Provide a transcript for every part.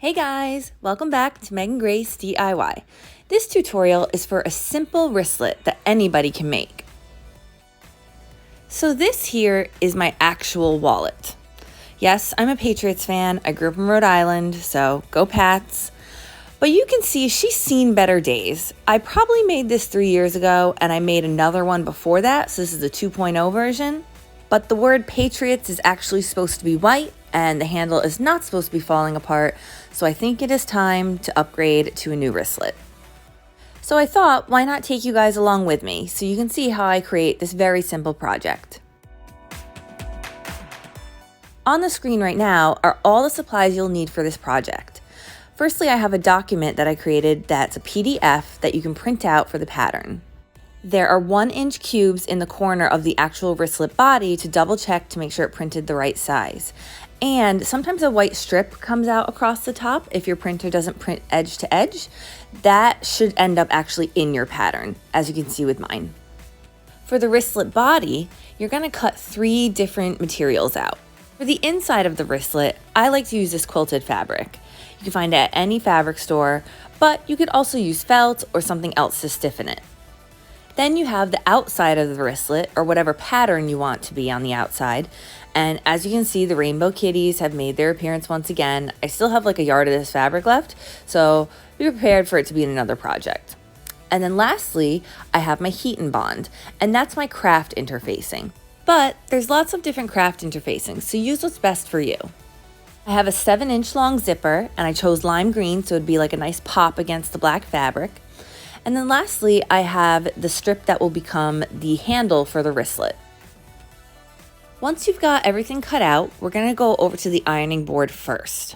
Hey guys, welcome back to Meghan Grace DIY. This tutorial is for a simple wristlet that anybody can make. So this here is my actual wallet. Yes, I'm a Patriots fan. I grew up in Rhode Island, so go Pats. But you can see she's seen better days. I probably made this 3 years ago and I made another one before that, so this is the 2.0 version. But the word Patriots is actually supposed to be white and the handle is not supposed to be falling apart, so I think it is time to upgrade to a new wristlet. So I thought, why not take you guys along with me so you can see how I create this very simple project. On the screen right now are all the supplies you'll need for this project. Firstly, I have a document that I created that's a PDF that you can print out for the pattern. There are 1-inch cubes in the corner of the actual wristlet body to double check to make sure it printed the right size. And sometimes a white strip comes out across the top if your printer doesn't print edge to edge. That should end up actually in your pattern, as you can see with mine. For the wristlet body, you're going to cut 3 different materials out. For the inside of the wristlet, I like to use this quilted fabric. You can find it at any fabric store, but you could also use felt or something else to stiffen it. Then you have the outside of the wristlet, or whatever pattern you want to be on the outside. And as you can see, the rainbow kitties have made their appearance once again. I still have like a yard of this fabric left, so be prepared for it to be in another project. And then lastly, I have my heat and bond, and that's my craft interfacing. But there's lots of different craft interfacing, so use what's best for you. I have a 7-inch long zipper, and I chose lime green so it'd be like a nice pop against the black fabric. And then lastly, I have the strip that will become the handle for the wristlet. Once you've got everything cut out, we're going to go over to the ironing board first.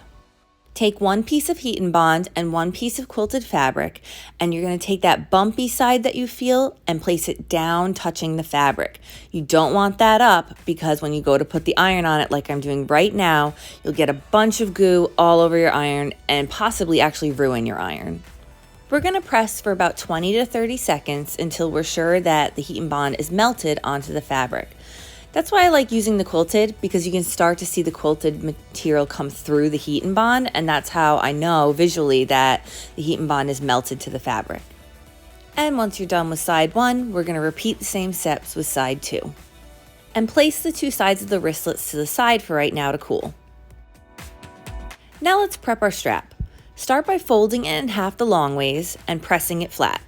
Take 1 piece of heat and bond and 1 piece of quilted fabric, and you're going to take that bumpy side that you feel and place it down, touching the fabric. You don't want that up because when you go to put the iron on it, like I'm doing right now, you'll get a bunch of goo all over your iron and possibly actually ruin your iron. We're going to press for about 20 to 30 seconds until we're sure that the heat and bond is melted onto the fabric. That's why I like using the quilted, because you can start to see the quilted material come through the heat and bond, and that's how I know visually that the heat and bond is melted to the fabric. And once you're done with side 1, we're going to repeat the same steps with side 2. And place the 2 sides of the wristlets to the side for right now to cool. Now let's prep our strap. Start by folding it in half the long ways and pressing it flat.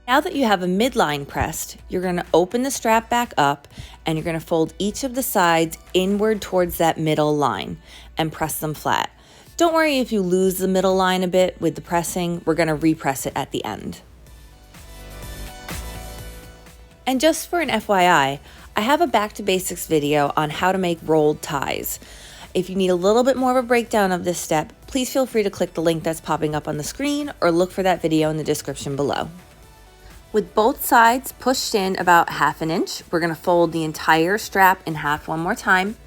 Now that you have a midline pressed, you're going to open the strap back up and you're going to fold each of the sides inward towards that middle line and press them flat. Don't worry if you lose the middle line a bit with the pressing, we're going to repress it at the end. And just for an FYI, I have a back to basics video on how to make rolled ties. If you need a little bit more of a breakdown of this step, please feel free to click the link that's popping up on the screen or look for that video in the description below. With both sides pushed in about 1/2 inch, we're going to fold the entire strap in half one more time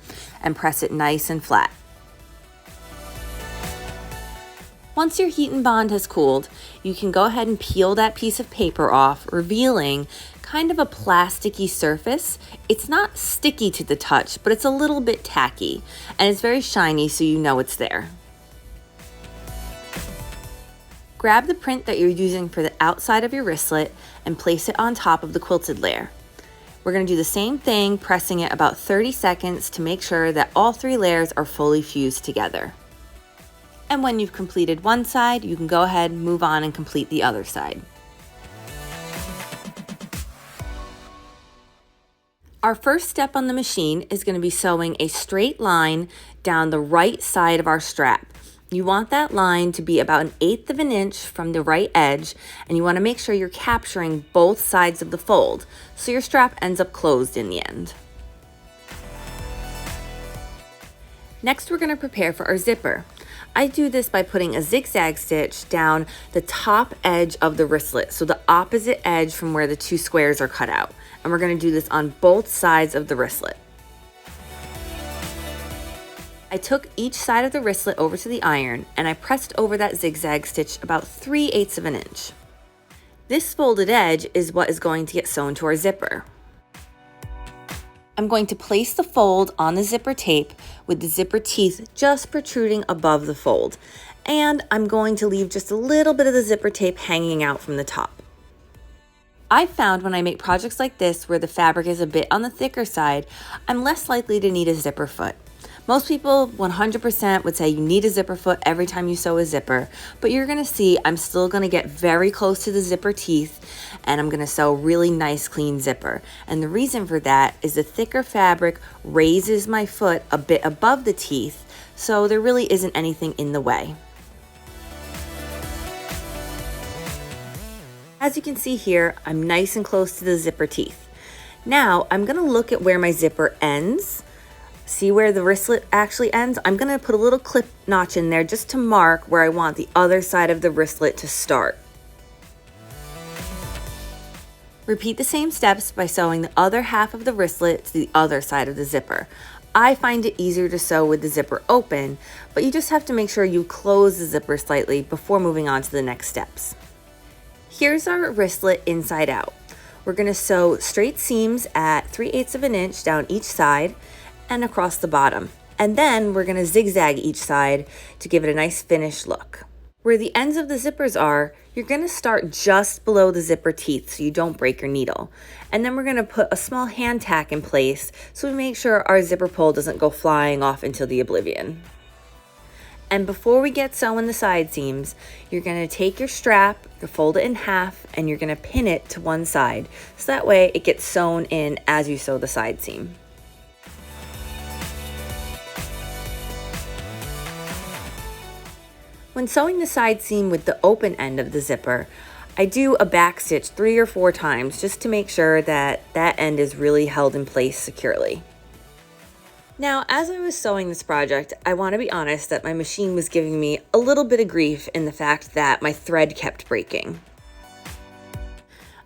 and press it nice and flat. Once your heat and bond has cooled, you can go ahead and peel that piece of paper off, revealing kind of a plasticky surface. It's not sticky to the touch, but it's a little bit tacky, and it's very shiny so you know it's there. Grab the print that you're using for the outside of your wristlet and place it on top of the quilted layer. We're going to do the same thing, pressing it about 30 seconds to make sure that all 3 layers are fully fused together. And when you've completed one side, you can go ahead and move on and complete the other side. Our first step on the machine is going to be sewing a straight line down the right side of our strap. You want that line to be about 1/8 of an inch from the right edge, and you want to make sure you're capturing both sides of the fold so your strap ends up closed in the end. Next, we're going to prepare for our zipper. I do this by putting a zigzag stitch down the top edge of the wristlet, so the opposite edge from where the 2 squares are cut out. And we're going to do this on both sides of the wristlet. I took each side of the wristlet over to the iron and I pressed over that zigzag stitch about 3/8 of an inch. This folded edge is what is going to get sewn to our zipper. I'm going to place the fold on the zipper tape with the zipper teeth just protruding above the fold. And I'm going to leave just a little bit of the zipper tape hanging out from the top. I've found when I make projects like this where the fabric is a bit on the thicker side, I'm less likely to need a zipper foot. Most people 100% would say you need a zipper foot every time you sew a zipper, but you're gonna see I'm still gonna get very close to the zipper teeth, and I'm gonna sew really nice clean zipper. And the reason for that is the thicker fabric raises my foot a bit above the teeth, so there really isn't anything in the way. As you can see here, I'm nice and close to the zipper teeth. Now I'm gonna look at where my zipper ends. See where the wristlet actually ends? I'm gonna put a little clip notch in there just to mark where I want the other side of the wristlet to start. Repeat the same steps by sewing the other half of the wristlet to the other side of the zipper. I find it easier to sew with the zipper open, but you just have to make sure you close the zipper slightly before moving on to the next steps. Here's our wristlet inside out. We're gonna sew straight seams at 3/8 of an inch down each side and across the bottom. And then we're gonna zigzag each side to give it a nice finished look. Where the ends of the zippers are, you're gonna start just below the zipper teeth so you don't break your needle. And then we're gonna put a small hand tack in place so we make sure our zipper pull doesn't go flying off into the oblivion. And before we get sewing the side seams, you're gonna take your strap, fold it in half, and you're gonna pin it to one side. So that way it gets sewn in as you sew the side seam. When sewing the side seam with the open end of the zipper, I do a back stitch 3 or 4 times just to make sure that that end is really held in place securely. Now, as I was sewing this project, I want to be honest that my machine was giving me a little bit of grief in the fact that my thread kept breaking.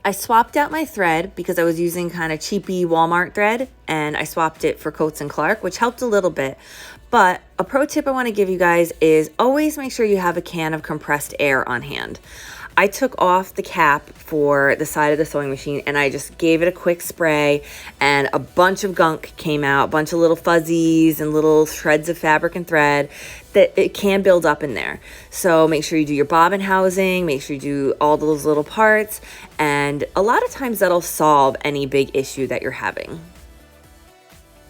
I swapped out my thread because I was using kind of cheapy Walmart thread, and I swapped it for Coats & Clark, which helped a little bit. But a pro tip I want to give you guys is always make sure you have a can of compressed air on hand. I took off the cap for the side of the sewing machine and I just gave it a quick spray, and a bunch of gunk came out, a bunch of little fuzzies and little shreds of fabric and thread that it can build up in there. So make sure you do your bobbin housing, make sure you do all those little parts, and a lot of times that'll solve any big issue that you're having.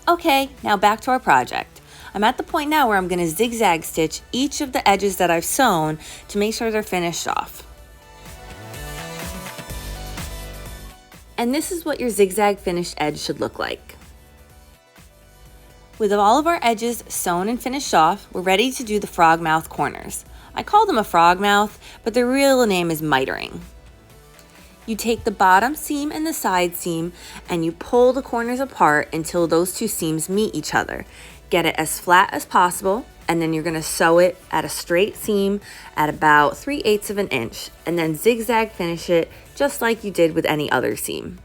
Okay, now back to our project. I'm at the point now where I'm going to zigzag stitch each of the edges that I've sewn to make sure they're finished off. And this is what your zigzag finished edge should look like. With all of our edges sewn and finished off, we're ready to do the frog mouth corners. I call them a frog mouth, but their real name is mitering. You take the bottom seam and the side seam and you pull the corners apart until those two seams meet each other. Get it as flat as possible, and then you're gonna sew it at a straight seam at about 3/8 of an inch, and then zigzag finish it just like you did with any other seam.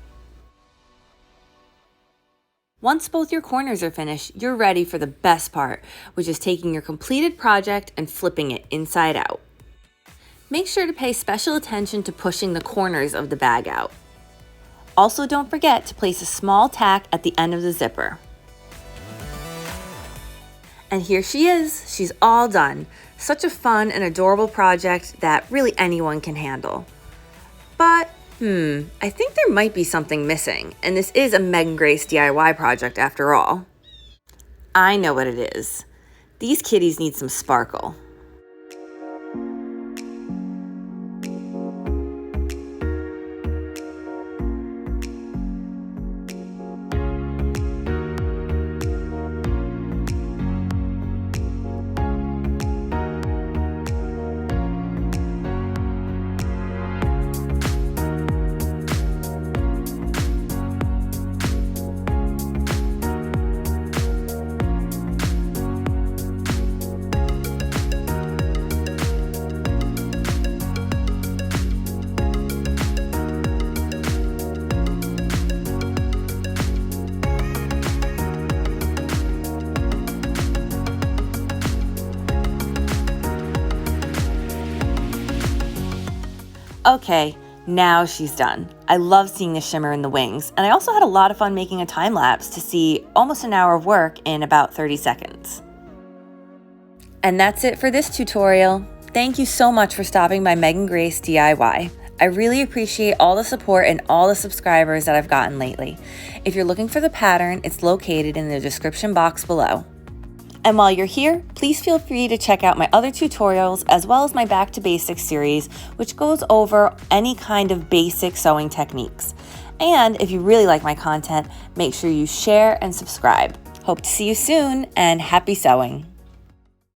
Once both your corners are finished, you're ready for the best part, which is taking your completed project and flipping it inside out. Make sure to pay special attention to pushing the corners of the bag out. Also, don't forget to place a small tack at the end of the zipper. And here she is, she's all done. Such a fun and adorable project that really anyone can handle. But, I think there might be something missing, and this is a Meghan Grace DIY project after all. I know what it is. These kitties need some sparkle. Okay, now she's done. I love seeing the shimmer in the wings, and I also had a lot of fun making a time lapse to see almost an hour of work in about 30 seconds. And that's it for this tutorial. Thank you so much for stopping by Meghan Grace DIY. I really appreciate all the support and all the subscribers that I've gotten lately. If you're looking for the pattern, it's located in the description box below. And while you're here, please feel free to check out my other tutorials as well as my Back to Basics series, which goes over any kind of basic sewing techniques. And if you really like my content, make sure you share and subscribe. Hope to see you soon, and happy sewing!